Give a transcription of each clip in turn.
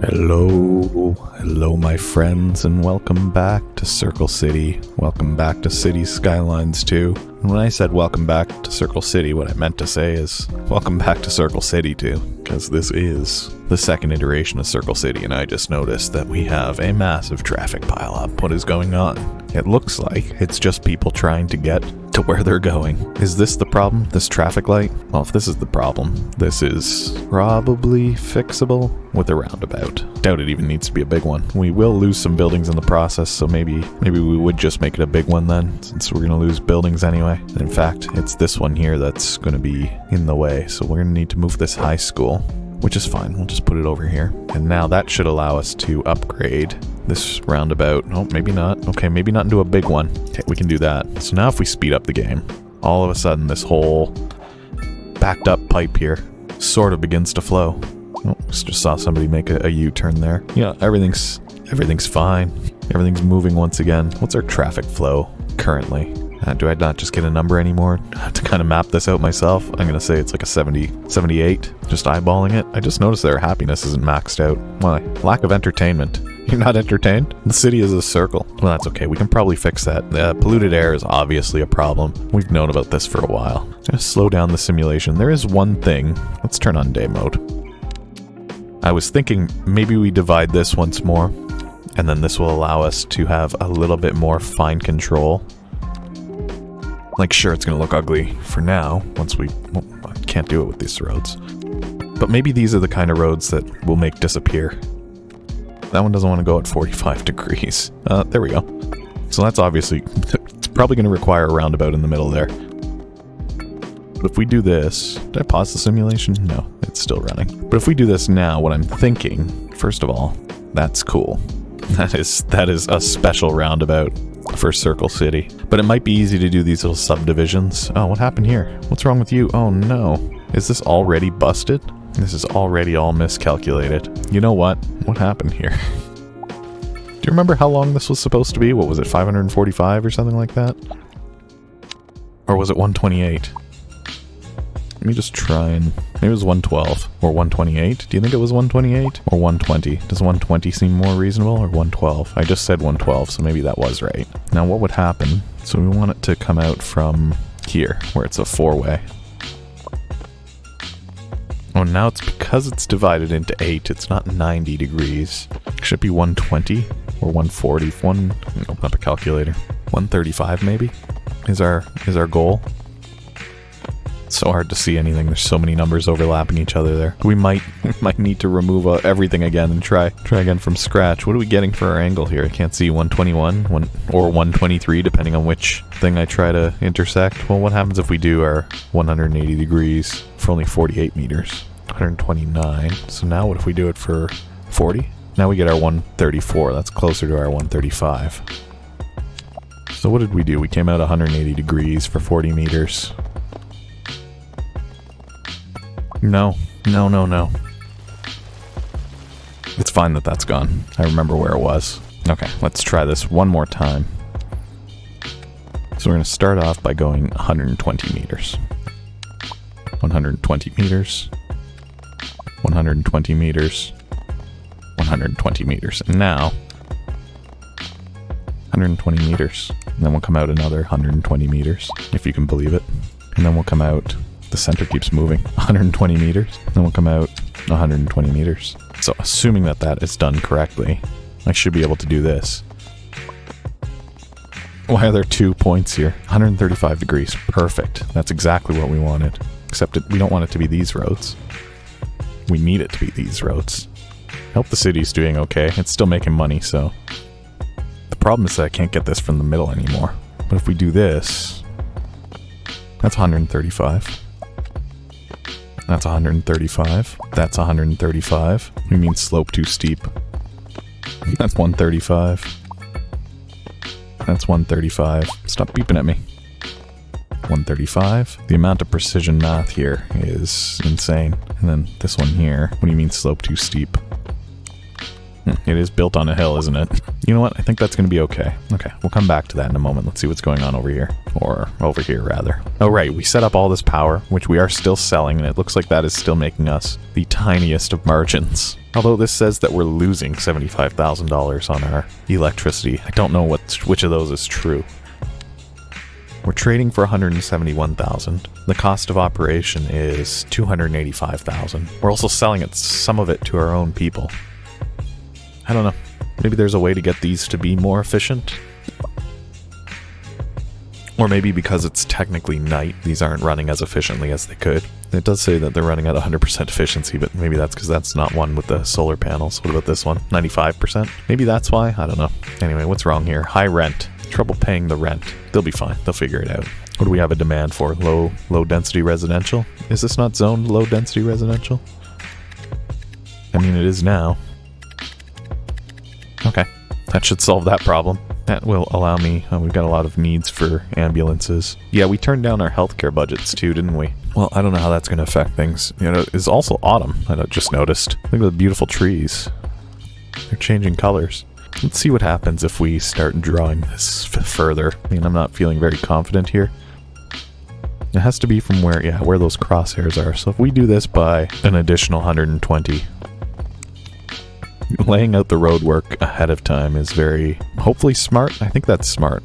Hello my friends, and welcome back to Circle City. Welcome back to Cities Skylines 2. And when I said welcome back to Circle City, what I meant to say is welcome back to Circle City 2, because this is the second iteration of Circle City, and I just noticed that we have a massive traffic pileup. What is going on? It looks like it's just people trying to get to where they're going. Is this the problem? This traffic light? Well, if this is the problem, this is probably fixable with a roundabout. Doubt it even needs to be a big one. We will lose some buildings in the process, so maybe we would just make it a big one then, since we're going to lose buildings anyway. And in fact, it's this one here that's going to be in the way, so we're going to need to move this high school, which is fine. We'll just put it over here. And now that should allow us to upgrade this roundabout. Oh, maybe not. Okay, maybe not into a big one. Okay, we can do that. So now if we speed up the game, all of a sudden this whole backed up pipe here sort of begins to flow. Oh, just saw somebody make a U-turn there. Yeah, everything's fine. Everything's moving once again. What's our traffic flow currently? Do I not just get a number anymore? I have to kind of map this out myself. I'm going to say it's like a 70, 78. Just eyeballing it. I just noticed their happiness isn't maxed out. Why? Lack of entertainment. You're not entertained? The city is a circle. Well, that's okay. We can probably fix that. Polluted air is obviously a problem. We've known about this for a while. I'm going to slow down the simulation. There is one thing. Let's turn on day mode. I was thinking maybe we divide this once more, and then this will allow us to have a little bit more fine control. Like, sure, it's going to look ugly for now, once we... Well, I can't do it with these roads. But maybe these are the kind of roads that we'll make disappear. That one doesn't want to go at 45 degrees. There we go. So that's obviously... It's probably going to require a roundabout in the middle there. But if we do this... Did I pause the simulation? No, it's still running. But if we do this now, what I'm thinking... First of all, that's cool. That is a special roundabout for Circle City. But it might be easy to do these little subdivisions. Oh, what happened here? What's wrong with you? Oh no. Is this already busted? This is already all miscalculated. You know what? What happened here? Do you remember how long this was supposed to be? What was it, 545 or something like that? Or was it 128? Let me just try and... Maybe it was 112 or 128. Do you think it was 128 or 120? Does 120 seem more reasonable, or 112? I just said 112, so maybe that was right. Now what would happen? So we want it to come out from here, where it's a four-way. Oh, now it's because it's divided into 8, it's not 90 degrees. Should it be 120 or 140? Open up a calculator. 135 maybe is our goal. It's so hard to see anything. There's so many numbers overlapping each other there. We might need to remove everything again and try again from scratch. What are we getting for our angle here? I can't see. 121 or 123, depending on which thing I try to intersect. Well, what happens if we do our 180 degrees for only 48 meters? 129. So now what if we do it for 40? Now we get our 134. That's closer to our 135. So what did we do? We came out 180 degrees for 40 meters. No. It's fine that that's gone. I remember where it was. Okay, let's try this one more time. So we're going to start off by going 120 meters. 120 meters. 120 meters. 120 meters. And now, 120 meters. And then we'll come out another 120 meters, if you can believe it. And then we'll come out... The center keeps moving. 120 meters. Then we'll come out 120 meters. So assuming that is done correctly, I should be able to do this. Why are there 2 points here? 135 degrees. Perfect. That's exactly what we wanted. Except we don't want it to be these roads. We need it to be these roads. I hope the city's doing okay. It's still making money, so... The problem is that I can't get this from the middle anymore. But if we do this... That's 135. That's 135. That's 135. We mean slope too steep. That's 135. That's 135. Stop beeping at me. 135. The amount of precision math here is insane. And then this one here. What do you mean slope too steep? It is built on a hill, isn't it? You know what? I think that's going to be okay. Okay, we'll come back to that in a moment. Let's see what's going on over here. Or over here, rather. Oh, right. We set up all this power, which we are still selling, and it looks like that is still making us the tiniest of margins. Although this says that we're losing $75,000 on our electricity. I don't know which of those is true. We're trading for $171,000. The cost of operation is $285,000. We're also selling some of it to our own people. I don't know. Maybe there's a way to get these to be more efficient. Or maybe because it's technically night, these aren't running as efficiently as they could. It does say that they're running at 100% efficiency, but maybe that's because that's not one with the solar panels. What about this one? 95%? Maybe that's why? I don't know. Anyway, what's wrong here? High rent. Trouble paying the rent. They'll be fine. They'll figure it out. What do we have a demand for? Low density residential? Is this not zoned low density residential? I mean, it is now. Okay, that should solve that problem. That will allow me, we've got a lot of needs for ambulances. Yeah, we turned down our healthcare budgets too, didn't we? Well, I don't know how that's going to affect things. You know, it's also autumn, I just noticed. Look at the beautiful trees. They're changing colors. Let's see what happens if we start drawing this further. I mean, I'm not feeling very confident here. It has to be from where those crosshairs are. So if we do this by an additional 120, laying out the road work ahead of time is very, hopefully smart. I think that's smart.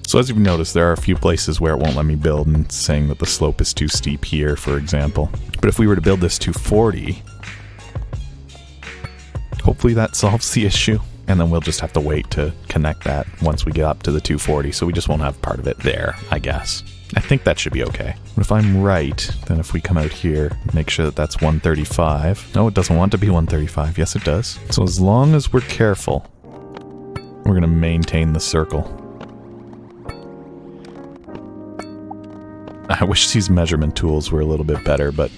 So as you've noticed, there are a few places where it won't let me build and it's saying that the slope is too steep here, for example. But if we were to build this to 40, hopefully that solves the issue. And then we'll just have to wait to connect that once we get up to the 240, so we just won't have part of it there, I guess. I think that should be okay. But if I'm right, then if we come out here, make sure that that's 135. No, it doesn't want to be 135. Yes, it does. So as long as we're careful, we're going to maintain the circle. I wish these measurement tools were a little bit better, but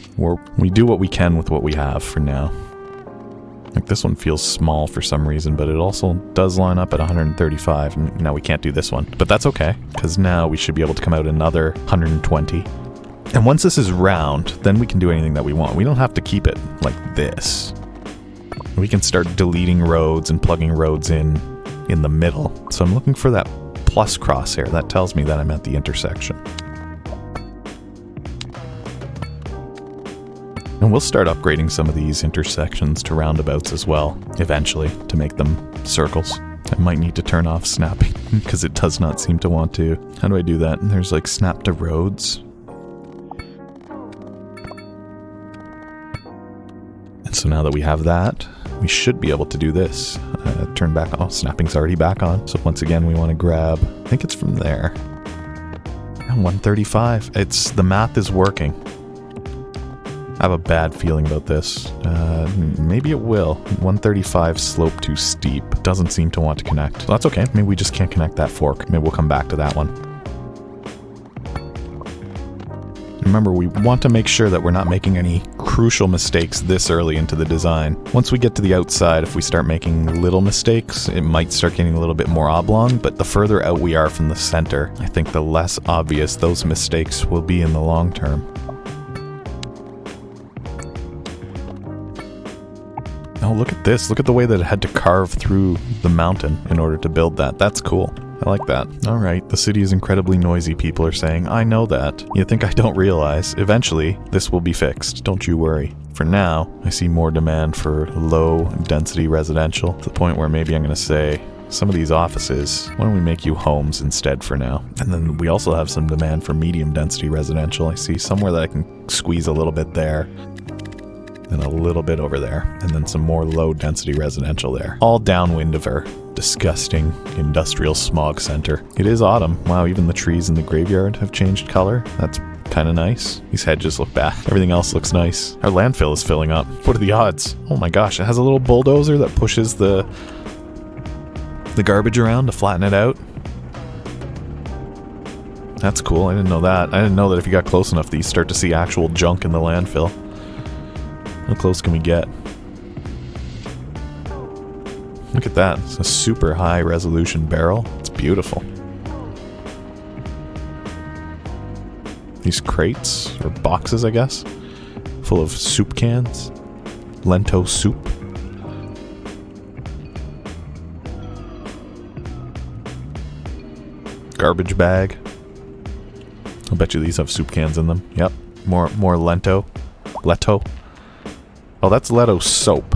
we do what we can with what we have for now. Like this one feels small for some reason, but it also does line up at 135. And now we can't do this one, but that's okay, because now we should be able to come out another 120. And once this is round, then we can do anything that we want. We don't have to keep it like this. We can start deleting roads and plugging roads in the middle. So I'm looking for that plus crosshair. That tells me that I'm at the intersection. And we'll start upgrading some of these intersections to roundabouts as well, eventually, to make them circles. I might need to turn off snapping, because it does not seem to want to. How do I do that? There's like snap to roads. And so now that we have that, we should be able to do this. Turn back, oh, snapping's already back on. So once again, we want to grab, I think it's from there. And 135, the math is working. I have a bad feeling about this. Maybe it will. 135 slope too steep. Doesn't seem to want to connect. So that's okay. Maybe we just can't connect that fork. Maybe we'll come back to that one. Remember, we want to make sure that we're not making any crucial mistakes this early into the design. Once we get to the outside, if we start making little mistakes, it might start getting a little bit more oblong, but the further out we are from the center, I think the less obvious those mistakes will be in the long term. Oh, look at this. Look at the way that it had to carve through the mountain in order to build that. That's cool. I like that. All right, the city is incredibly noisy, people are saying. I know that. You think I don't realize. Eventually, this will be fixed. Don't you worry. For now, I see more demand for low-density residential, to the point where maybe I'm going to say, some of these offices, why don't we make you homes instead for now? And then we also have some demand for medium-density residential. I see somewhere that I can squeeze a little bit there. And a little bit over there, and then some more low-density residential there. All downwind of our disgusting industrial smog center. It is autumn. Wow, even the trees in the graveyard have changed color. That's kind of nice. These hedges look bad. Everything else looks nice. Our landfill is filling up. What are the odds? Oh my gosh, it has a little bulldozer that pushes the garbage around to flatten it out. That's cool. I didn't know that. I didn't know that if you got close enough that you start to see actual junk in the landfill. How close can we get? Look at that. It's a super high resolution barrel. It's beautiful. These crates, or boxes, I guess. full of soup cans. Lento soup. Garbage bag. I'll bet you these have soup cans in them. Yep. More Lento. Leto. Oh, that's Leto soap.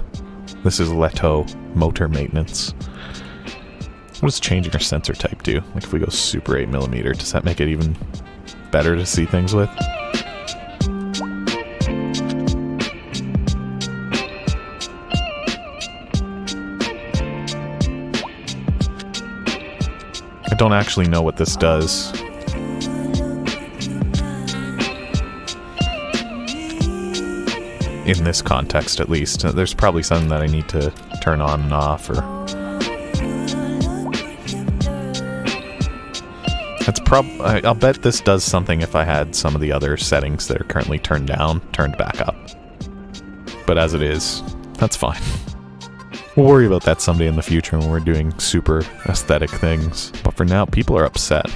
This is Leto motor maintenance. What does changing our sensor type do? Like if we go super 8mm, does that make it even better to see things with? I don't actually know what this does. In this context, at least. There's probably something that I need to turn on and off, or... I'll bet this does something if I had some of the other settings that are currently turned down, turned back up. But as it is, that's fine. We'll worry about that someday in the future when we're doing super aesthetic things. But for now, people are upset.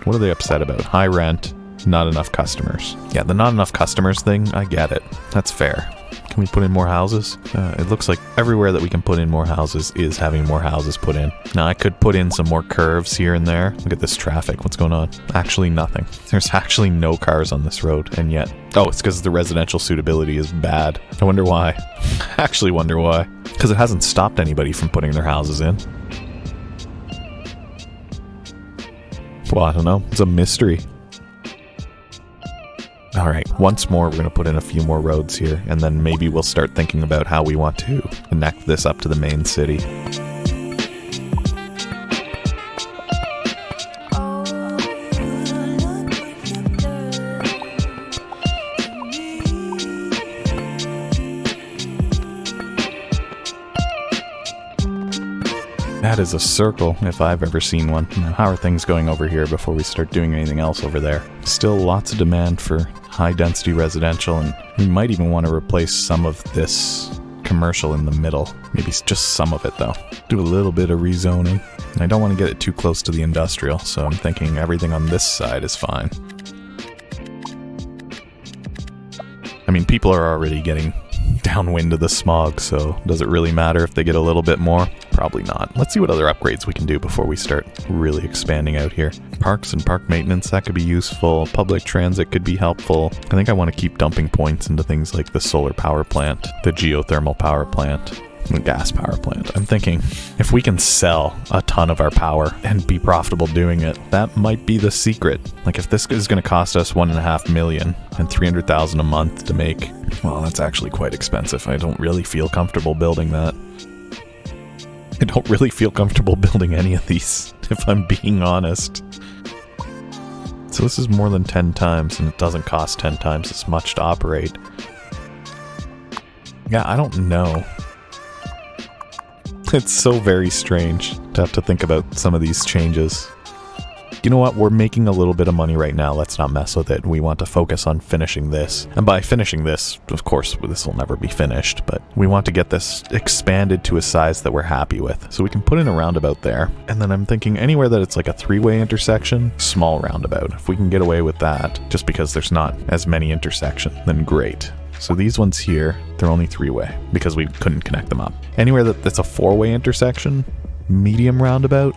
What are they upset about? High rent, not enough customers. Yeah, the not enough customers thing, I get it. That's fair. Can we put in more houses? It looks like everywhere that we can put in more houses is having more houses put in. Now I could put in some more curves here and there. Look at this traffic. What's going on? Actually nothing. There's actually no cars on this road, and yet... Oh, it's because the residential suitability is bad. I wonder why. I actually wonder why. Because it hasn't stopped anybody from putting their houses in. Well, I don't know. It's a mystery. Alright, once more we're going to put in a few more roads here, and then maybe we'll start thinking about how we want to connect this up to the main city. That is a circle, if I've ever seen one. Now, how are things going over here before we start doing anything else over there? Still lots of demand for high-density residential, and we might even want to replace some of this commercial in the middle. Maybe just some of it, though. Do a little bit of rezoning. I don't want to get it too close to the industrial, so I'm thinking everything on this side is fine. I mean, people are already getting downwind of the smog, so does it really matter if they get a little bit more? Probably not. Let's see what other upgrades we can do before we start really expanding out here. Parks and park maintenance, that could be useful. Public transit could be helpful. I think I want to keep dumping points into things like the solar power plant, the geothermal power plant, the gas power plant. I'm thinking if we can sell a ton of our power and be profitable doing it, that might be the secret. Like if this is going to cost us $1.5 million and $300,000 a month to make, well, that's actually quite expensive. I don't really feel comfortable building that. I don't really feel comfortable building any of these, if I'm being honest. So this is more than 10 times, and it doesn't cost 10 times as much to operate. Yeah, I don't know. It's so very strange to have to think about some of these changes. You know what? We're making a little bit of money right now. Let's not mess with it. We want to focus on finishing this. And by finishing this, of course, this will never be finished, but we want to get this expanded to a size that we're happy with. So we can put in a roundabout there. And then I'm thinking anywhere that it's like a three-way intersection, small roundabout. If we can get away with that, just because there's not as many intersections, then great. So these ones here, they're only three-way because we couldn't connect them up. Anywhere that's a four-way intersection, medium roundabout.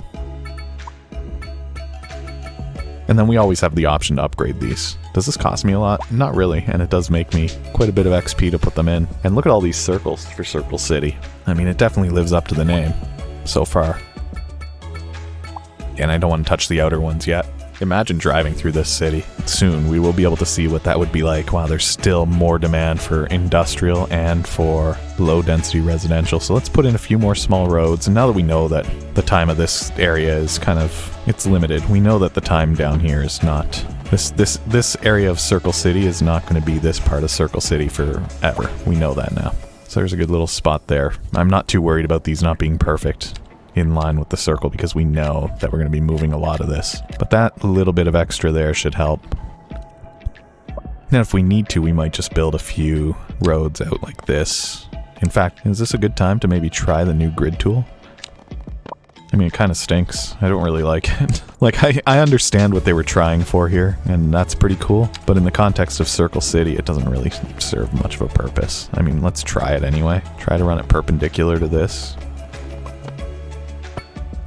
And then we always have the option to upgrade these. Does this cost me a lot? Not really, and it does make me quite a bit of XP to put them in. And look at all these circles for Circle City. I mean, it definitely lives up to the name so far. And I don't want to touch the outer ones yet. Imagine driving through this city. Soon we will be able to see what that would be like. Wow, there's still more demand for industrial and for low-density residential. So let's put in a few more small roads. And now that we know that the time of this area is kind of, it's limited. We know that the time down here is not, this area of Circle City is not going to be this part of Circle City forever. We know that now. So there's a good little spot there. I'm not too worried about these not being perfect in line with the circle because we know that we're going to be moving a lot of this. But that little bit of extra there should help. And if we need to, we might just build a few roads out like this. In fact, is this a good time to maybe try the new grid tool? I mean, it kind of stinks. I don't really like it. Like, I understand what they were trying for here, and that's pretty cool. But in the context of Circle City, it doesn't really serve much of a purpose. I mean, let's try it anyway. Try to run it perpendicular to this.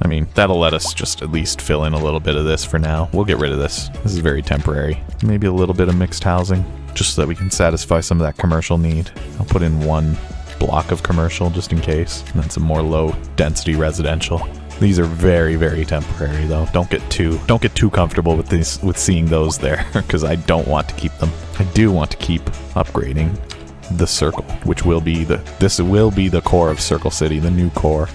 I mean, that'll let us just at least fill in a little bit of this for now. We'll get rid of this. This is very temporary. Maybe a little bit of mixed housing, just so that we can satisfy some of that commercial need. I'll put in one block of commercial just in case, and then some more low density residential. These are very, very temporary though. Don't get too comfortable with these, with seeing those there, because I don't want to keep them. I do want to keep upgrading the circle, which will be this will be the core of Circle City, the new core.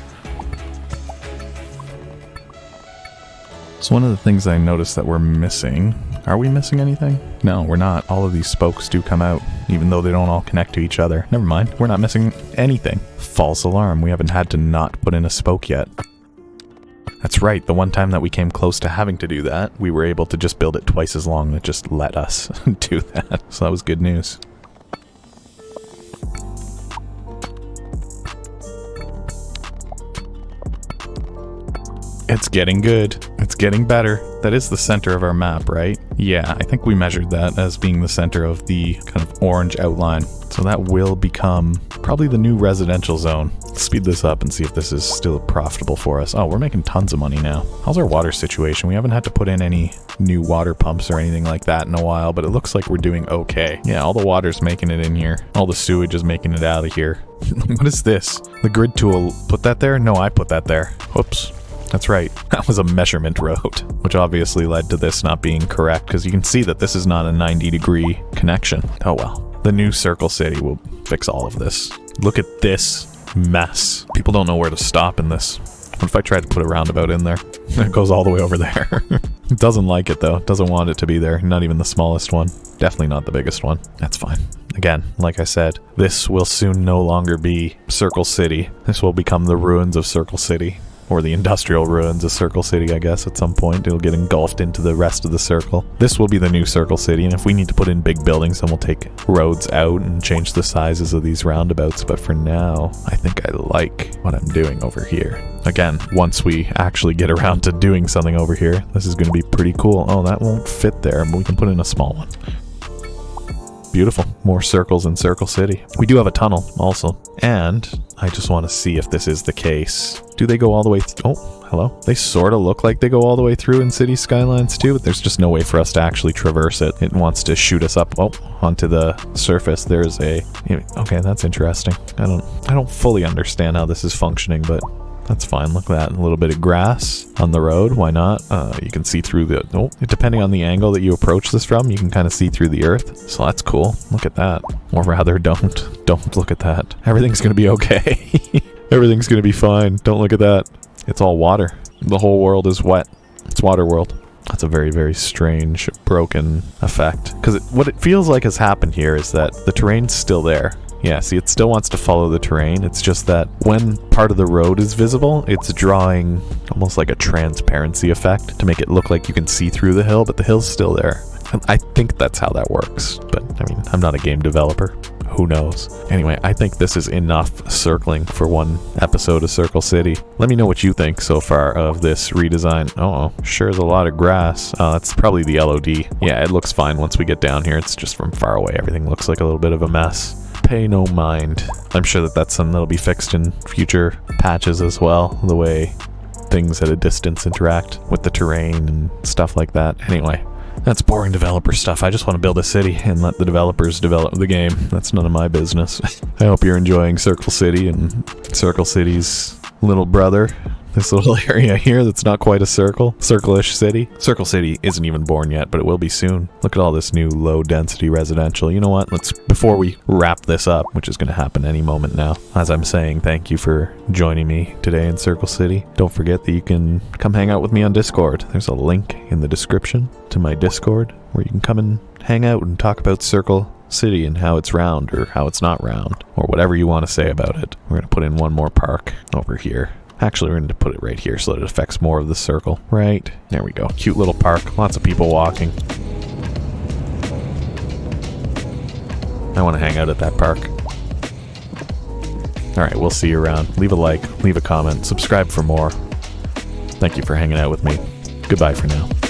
So one of the things I noticed that we're missing, are we missing anything? No, we're not. All of these spokes do come out, even though they don't all connect to each other. Never mind, we're not missing anything. False alarm, we haven't had to not put in a spoke yet. That's right, the one time that we came close to having to do that, we were able to just build it twice as long and it just let us do that. So that was good news. It's getting good. It's getting better. That is the center of our map, right? Yeah, I think we measured that as being the center of the kind of orange outline. So that will become probably the new residential zone. Let's speed this up and see if this is still profitable for us. Oh, we're making tons of money now. How's our water situation? We haven't had to put in any new water pumps or anything like that in a while, but it looks like we're doing okay. Yeah, all the water's making it in here. All the sewage is making it out of here. What is this? The grid tool put that there? No, I put that there. Whoops. That's right, that was a measurement road, which obviously led to this not being correct, because you can see that this is not a 90-degree connection. Oh well. The new Circle City will fix all of this. Look at this mess. People don't know where to stop in this. What if I tried to put a roundabout in there? It goes all the way over there. It doesn't like it though. It doesn't want it to be there. Not even the smallest one. Definitely not the biggest one. That's fine. Again, like I said, this will soon no longer be Circle City. This will become the ruins of Circle City. Or the industrial ruins of Circle City, I guess, at some point. It'll get engulfed into the rest of the circle. This will be the new Circle City, and if we need to put in big buildings, then we'll take roads out and change the sizes of these roundabouts. But for now, I think I like what I'm doing over here. Again, once we actually get around to doing something over here, this is going to be pretty cool. Oh, that won't fit there, but we can put in a small one. Beautiful. More circles in Circle City. We do have a tunnel also. And I just want to see if this is the case. Do they go all the way through? Oh, hello. They sort of look like they go all the way through in Cities Skylines too, but there's just no way for us to actually traverse it. It wants to shoot us up onto the surface. There's a... Okay, that's interesting. I don't fully understand how this is functioning, but that's fine. Look at that. A little bit of grass on the road. Why not? You can see through the... Oh, depending on the angle that you approach this from, you can kind of see through the earth. So that's cool. Look at that. Or rather, don't look at that. Everything's going to be okay. Everything's going to be fine. Don't look at that. It's all water. The whole world is wet. It's water world. That's a very, very strange, broken effect. Because what it feels like has happened here is that the terrain's still there. Yeah, see, it still wants to follow the terrain. It's just that when part of the road is visible, it's drawing almost like a transparency effect to make it look like you can see through the hill, but the hill's still there. And I think that's how that works. But, I mean, I'm not a game developer. Who knows? Anyway, I think this is enough circling for one episode of Circle City. Let me know what you think so far of this redesign. Oh, sure is a lot of grass. That's probably the LOD. Yeah, it looks fine once we get down here. It's just from far away. Everything looks like a little bit of a mess. Pay no mind. I'm sure that that's something that'll be fixed in future patches as well, the way things at a distance interact with the terrain and stuff like that. Anyway, that's boring developer stuff. I just want to build a city and let the developers develop the game. That's none of my business. I hope you're enjoying Circle City and Circle City's little brother. This little area here that's not quite a circle. Circle-ish city. Circle City isn't even born yet, but it will be soon. Look at all this new low-density residential. You know what? Before we wrap this up, which is going to happen any moment now, as I'm saying, thank you for joining me today in Circle City. Don't forget that you can come hang out with me on Discord. There's a link in the description to my Discord where you can come and hang out and talk about Circle City and how it's round or how it's not round or whatever you want to say about it. We're going to put in one more park over here. Actually, we're going to put it right here so that it affects more of the circle. Right. There we go. Cute little park. Lots of people walking. I want to hang out at that park. Alright, we'll see you around. Leave a like, leave a comment, subscribe for more. Thank you for hanging out with me. Goodbye for now.